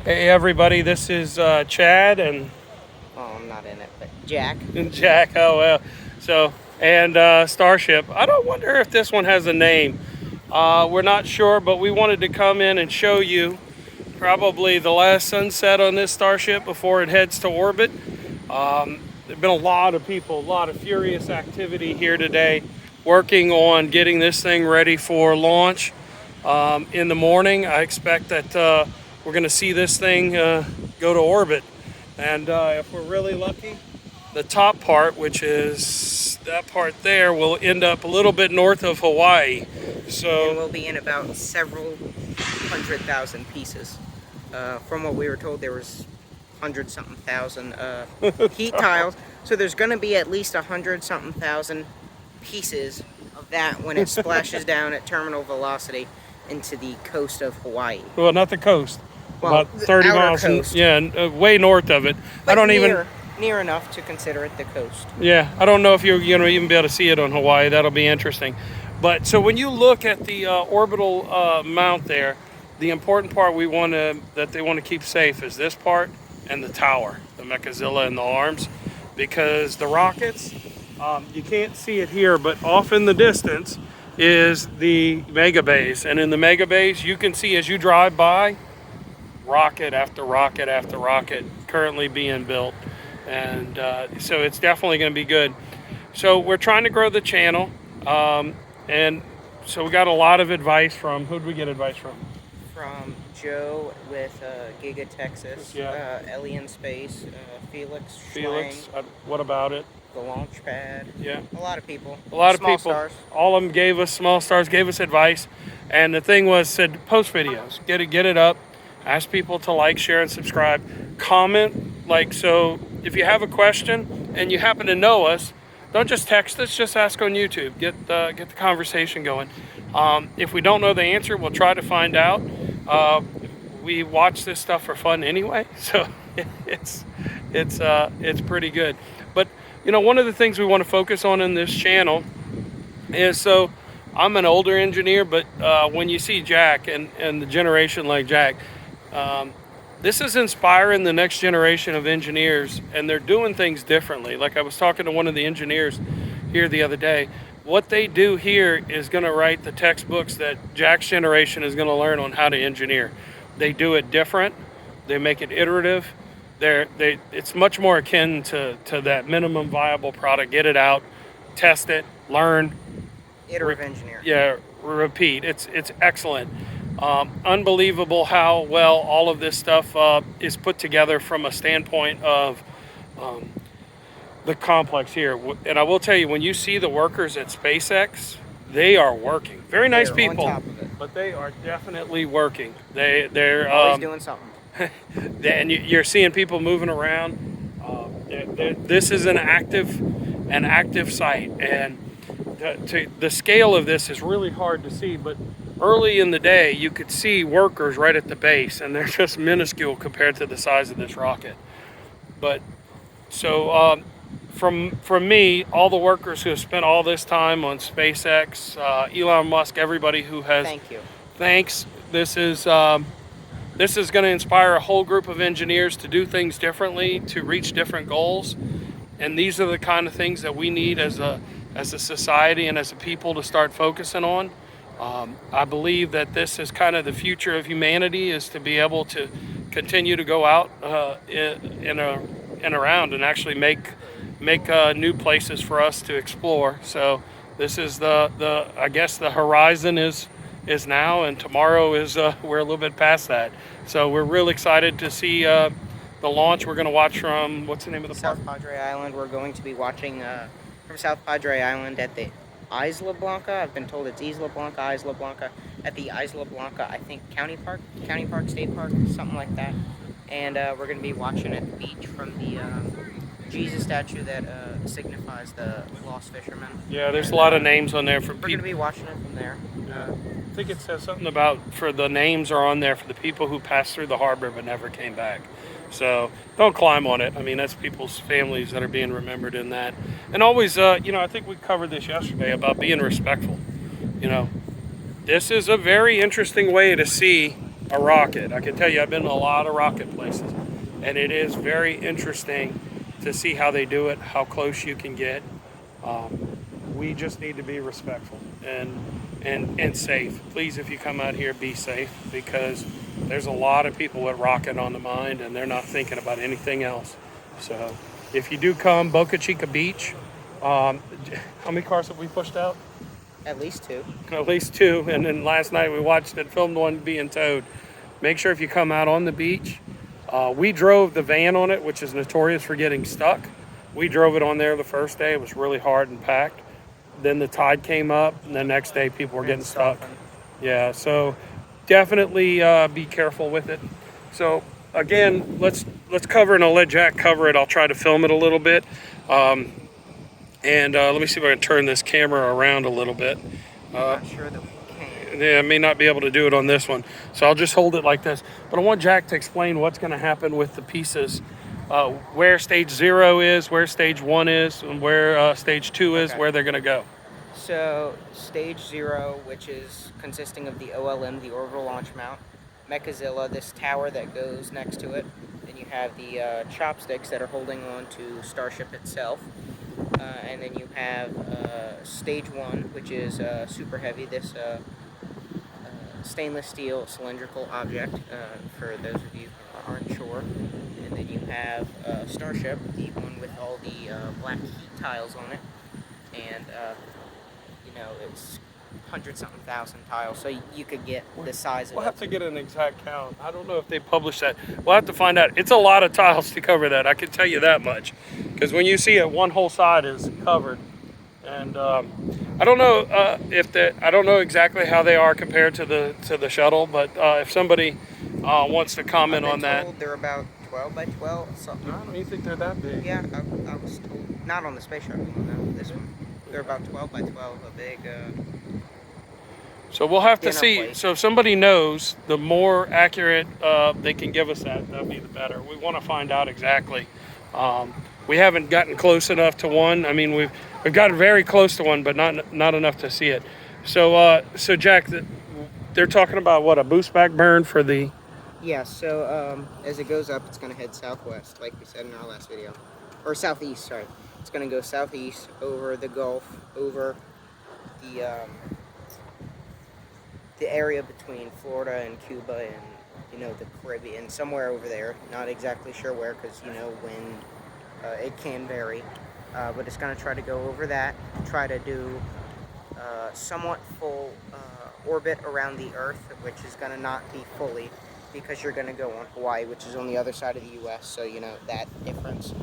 Hey everybody, this is Chad and Oh, I'm not in it, but Jack. Jack. Oh well, so and Starship. I don't wonder if this one has a name. We're not sure, but we wanted to come in and show you probably the last sunset on this Starship before it heads to orbit. There've been a lot of people, a lot of furious activity here today, working on getting this thing ready for launch. In the morning, I expect that we're going to see this thing go to orbit. And if we're really lucky, the top part, which is that part there, will end up a little bit north of Hawaii. And So, we'll be in about several 100,000 pieces. From what we were told, there was 100-something thousand heat tiles. So there's going to be at least 100-something thousand pieces of that when it splashes down at terminal velocity into the coast of Hawaii. well, not the coast, Well, about 30 outer miles, coast. way north of it. But I don't near enough to consider it the coast. Yeah, I don't know if you're going to even be able to see it on Hawaii. That'll be interesting. But so when you look at the orbital mount there, the important part that they want to keep safe is this part and the tower, the Mechazilla and the arms, because the rockets, you can't see it here, but off in the distance is the mega base, and in the mega base you can see as you drive by, rocket after rocket after rocket currently being built. And so it's definitely going to be good. So we're trying to grow the channel. And so we got a lot of advice from, who did we get advice from? From Joe with Giga Texas, Yeah. Ellie in Space, Felix, Felix, Schlang, what about it? the launch pad. Yeah. A lot of people. A lot of Small people, stars. all of them gave us, small stars gave us advice. And the thing was, said post videos, get it up, ask people to like, share, and subscribe, comment. Like, so if you have a question and you happen to know us, don't just text us, just ask on YouTube. Get the conversation going. If we don't know the answer, we'll try to find out. We watch this stuff for fun anyway, so it's pretty good. But one of the things we want to focus on in this channel is, so I'm an older engineer, but when you see Jack and the generation like Jack, this is inspiring the next generation of engineers, and they're doing things differently. Like I was talking to one of the engineers here the other day. What they do here is going to write the textbooks that Jack's generation is going to learn on how to engineer. They do it different. They make it iterative. It's much more akin to that minimum viable product. Get it out, test it, learn. Iterative engineer. Yeah, repeat. It's excellent. Unbelievable how well all of this stuff is put together from a standpoint of the complex here. And I will tell you, when you see the workers at SpaceX, they are working. Very nice They're people, on top of it. but they are definitely working. They're Always doing something. and you're seeing people moving around. This is an active site, and the scale of this is really hard to see. But early in the day, you could see workers right at the base, and they're just minuscule compared to the size of this rocket. But so from me, all the workers who have spent all this time on SpaceX, Elon Musk, everybody who has, Thank you. thanks. This is going to inspire a whole group of engineers to do things differently, to reach different goals. And these are the kind of things that we need as a society and as a people to start focusing on. I believe that this is kind of the future of humanity, is to be able to continue to go out and around and actually make new places for us to explore. So this is I guess the horizon is now, and tomorrow is we're a little bit past that. So we're really excited to see the launch. We're going to watch from, what's the name of the park? South Padre Island. We're going to be watching from South Padre Island at the Isla Blanca. I've been told it's Isla Blanca. At the Isla Blanca, I think County Park, State Park, something like that. And we're going to be watching at the beach from the Jesus statue that signifies the lost fishermen. Yeah, there's a lot of names on there for We're going to people. be watching it from there. I think it says something about, for the names are on there for the people who passed through the harbor but never came back. So don't climb on it. I mean, that's people's families that are being remembered in that. And always, I think we covered this yesterday about being respectful. This is a very interesting way to see a rocket. I can tell you, I've been to a lot of rocket places, and it is very interesting to see how they do it, how close you can get. We just need to be respectful and safe. Please, if you come out here, be safe, because there's a lot of people with rocket on the mind, and they're not thinking about anything else. So, if you do come, Boca Chica Beach. How many cars have we pushed out? At least 2. At least 2, and then last night we watched and filmed one being towed. Make sure if you come out on the beach, we drove the van on it, which is notorious for getting stuck. We drove it on there the first day. It was really hard and packed. Then the tide came up, and the next day people were getting stuck. Yeah, so definitely be careful with it. So again, let's cover, and I'll let Jack cover it. I'll try to film it a little bit. And let me see if I can turn this camera around a little bit. I'm not sure that we can. Yeah, I may not be able to do it on this one, so I'll just hold it like this. But I want Jack to explain what's going to happen with the pieces, where stage 0 is, where stage 1 is, and where stage 2 is, where they're going to go. So stage 0, which is consisting of the OLM, the orbital launch mount, Mechazilla, this tower that goes next to it. Then you have the chopsticks that are holding on to Starship itself. And then you have stage 1, which is super heavy, this stainless steel cylindrical object, for those of you who aren't sure. And then you have Starship, the one with all the black heat tiles on it. And, it's 100-something thousand tiles, so you could get the size of it. We'll have to get an exact count. I don't know if they publish that. We'll have to find out. It's a lot of tiles to cover that. I can tell you that much. Because when you see it, one whole side is covered. And I don't know I don't know exactly how they are compared to the shuttle, but if somebody wants to comment on that. They're about 12 by 12, something. I don't even think they're that big. Yeah, I was told. Not on the space shuttle, no, this one. They're about 12 by 12, a big. So we'll have to see. Place. So if somebody knows, the more accurate they can give us that'd be the better. We want to find out exactly. We haven't gotten close enough to one. I mean, we've gotten very close to one, but not enough to see it. So Jack, they're talking about what, a boost back burn for the. Yeah. So as it goes up, it's going to head southwest, like we said in our last video, or southeast. Sorry. It's going to go southeast over the Gulf, over the area between Florida and Cuba and, the Caribbean, somewhere over there. Not exactly sure where, because, when it can vary. But it's going to try to go over that, try to do somewhat full orbit around the Earth, which is going to not be fully, because you're going to go on Hawaii, which is on the other side of the U.S., so, that difference.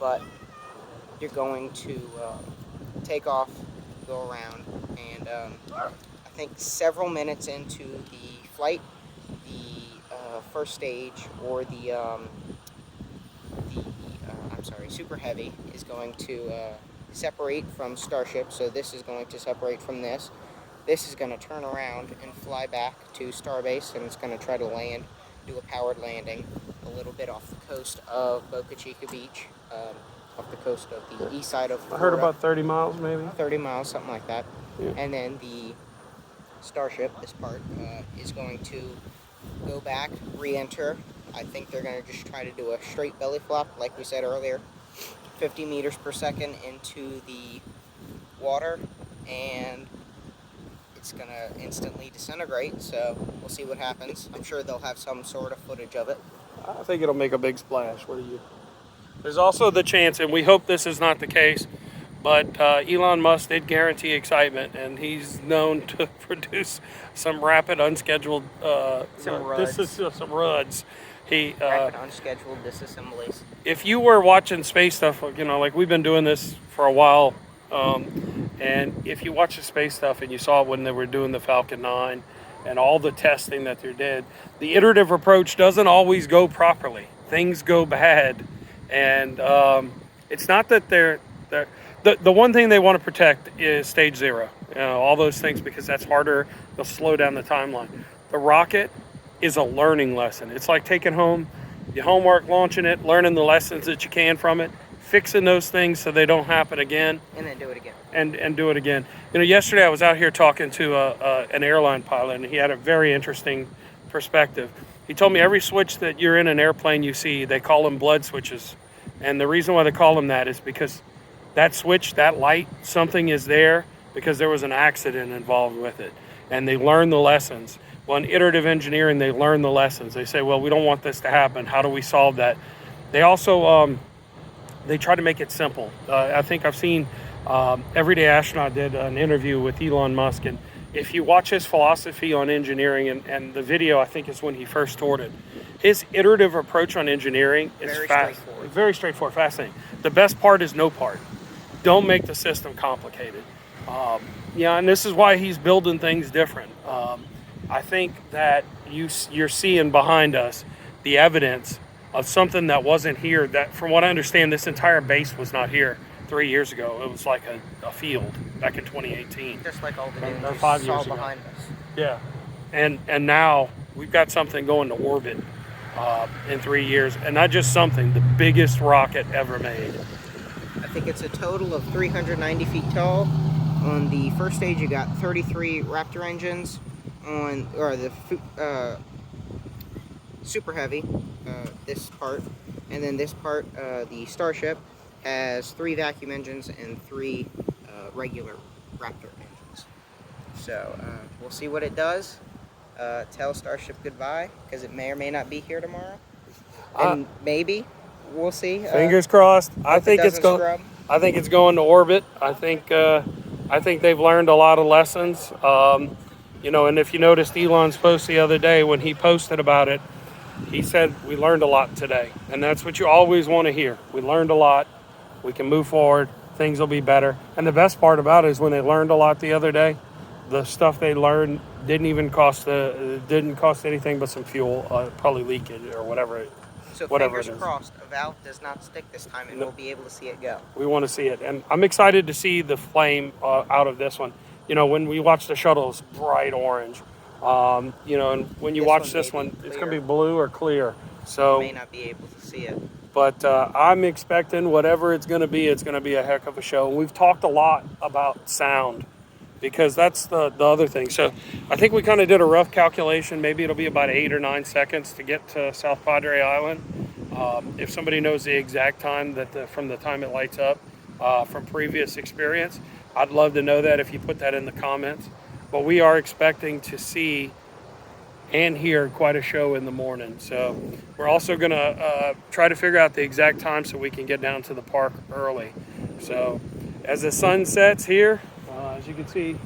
But you're going to take off, go around, and I think several minutes into the flight, the first stage, or Super Heavy is going to separate from Starship. So this is going to separate from this. This is going to turn around and fly back to Starbase, and it's going to try to land, do a powered landing a little bit off the coast of Boca Chica Beach. Off the coast of the east side of Florida. I heard about 30 miles, maybe. 30 miles, something like that. Yeah. And then the Starship, this part, is going to go back, re-enter. I think they're going to just try to do a straight belly flop, like we said earlier. 50 meters per second into the water, and it's going to instantly disintegrate, so we'll see what happens. I'm sure they'll have some sort of footage of it. I think it'll make a big splash. What do you? There's also the chance, and we hope this is not the case, but Elon Musk did guarantee excitement, and he's known to produce some rapid, unscheduled some RUDs. Rapid, unscheduled disassemblies. If you were watching space stuff, like we've been doing this for a while, and if you watch the space stuff and you saw when they were doing the Falcon 9 and all the testing that they did, the iterative approach doesn't always go properly. Things go bad. And it's not that the one thing they want to protect is stage 0, all those things, because that's harder. They'll slow down the timeline. The rocket is a learning lesson. It's like taking home your homework, launching it, learning the lessons that you can from it, fixing those things so they don't happen again. And then do it again. and do it again. Yesterday I was out here talking to an airline pilot, and he had a very interesting perspective. He told me every switch that you're in an airplane you see, they call them blood switches. And the reason why they call them that is because that switch, that light, something is there because there was an accident involved with it. And they learn the lessons. Well, in iterative engineering, they learn the lessons. They say, well, we don't want this to happen. How do we solve that? They also, they try to make it simple. I think I've seen Everyday Astronaut did an interview with Elon Musk, and if you watch his philosophy on engineering, and the video, I think is when he first toured it, his iterative approach on engineering is very straightforward, fascinating. The best part is no part. Don't make the system complicated. And this is why he's building things different. I think that you're seeing behind us the evidence of something that wasn't here. That, from what I understand, this entire base was not here 3 years ago. It was like a field back in 2018. Just like all the news or you 5 saw years ago. behind us. Yeah, and now we've got something going to orbit in 3 years, and not just something, the biggest rocket ever made. I think it's a total of 390 feet tall. On the first stage, you got 33 Raptor engines. The Super Heavy, this part, and then this part, the Starship, has 3 vacuum engines and 3 regular Raptor engines. So we'll see what it does. Tell Starship goodbye, because it may or may not be here tomorrow. And maybe we'll see. Fingers crossed. I think it's going. I think it's going to orbit. I think they've learned a lot of lessons. And if you noticed Elon's post the other day, when he posted about it, he said, we learned a lot today. And that's what you always want to hear. We learned a lot. We can move forward. Things will be better. And the best part about it is when they learned a lot the other day, the stuff they learned didn't cost anything but some fuel, probably leakage or whatever. So whatever fingers crossed, a valve does not stick this time, and we'll be able to see it go. We want to see it. And I'm excited to see the flame out of this one. When we watch the shuttle, it's bright orange. And when you watch this one, it's going to be blue or clear. So you may not be able to see it. But I'm expecting whatever it's going to be a heck of a show. And we've talked a lot about sound, because that's the other thing. So I think we kind of did a rough calculation. Maybe it'll be about 8 or 9 seconds to get to South Padre Island. If somebody knows the exact time from the time it lights up from previous experience, I'd love to know that if you put that in the comments. But we are expecting to see and hear quite a show in the morning. So we're also going to try to figure out the exact time so we can get down to the park early. So as the sun sets here, as you can see,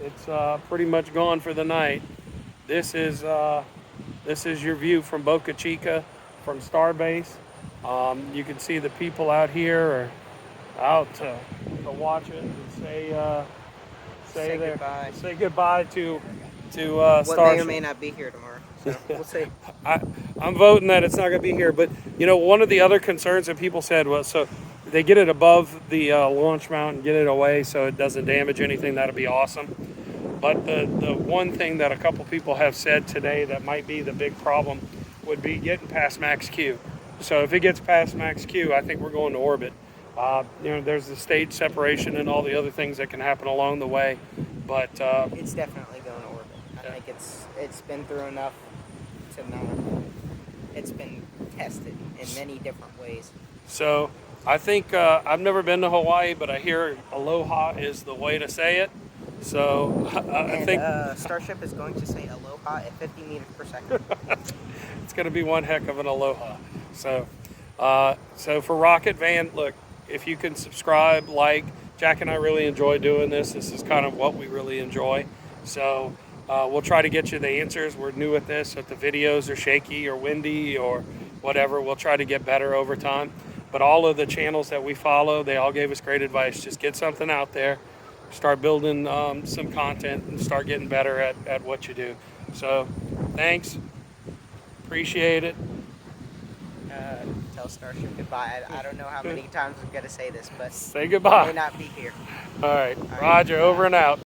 it's pretty much gone for the night. This is your view from Boca Chica, from Starbase. You can see the people out here are out to watch it and say goodbye to what Starship. may or may not be here tomorrow. So we'll see. I'm voting that it's not going to be here. But one of the other concerns that people said was, so they get it above the launch mount and get it away so it doesn't damage anything. That'll be awesome. But the one thing that a couple people have said today that might be the big problem would be getting past max Q. So if it gets past max Q, I think we're going to orbit. There's the stage separation and all the other things that can happen along the way. But it's definitely going to orbit. I think it's been through enough to know. It's been tested in many different ways. So I think I've never been to Hawaii, but I hear aloha is the way to say it. So I think Starship is going to say aloha at 50 meters per second. It's going to be one heck of an aloha. So for Rocket Van, look, if you can subscribe, like, Jack and I really enjoy doing this. This is kind of what we really enjoy. So we'll try to get you the answers. We're new at this. If the videos are shaky or windy or whatever, we'll try to get better over time. But all of the channels that we follow, they all gave us great advice. Just get something out there, start building some content, and start getting better at what you do. So thanks. Appreciate it. Tell Starship goodbye. I don't know how many times I'm going to say this, but say goodbye. It may not be here. All right. Roger, over and out.